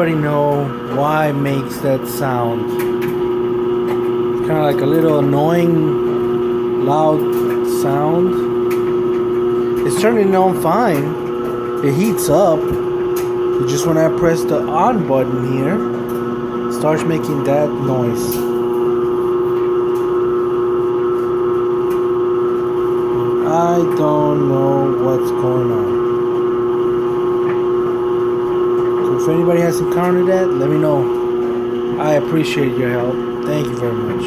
anybody know why it makes that sound? It's kind of like a little annoying, loud sound. It's turning on fine. It heats up. But just when I press the on button here, it starts making that noise. I don't know what's going on. So if anybody has encountered that, let me know. I appreciate your help. Thank you very much.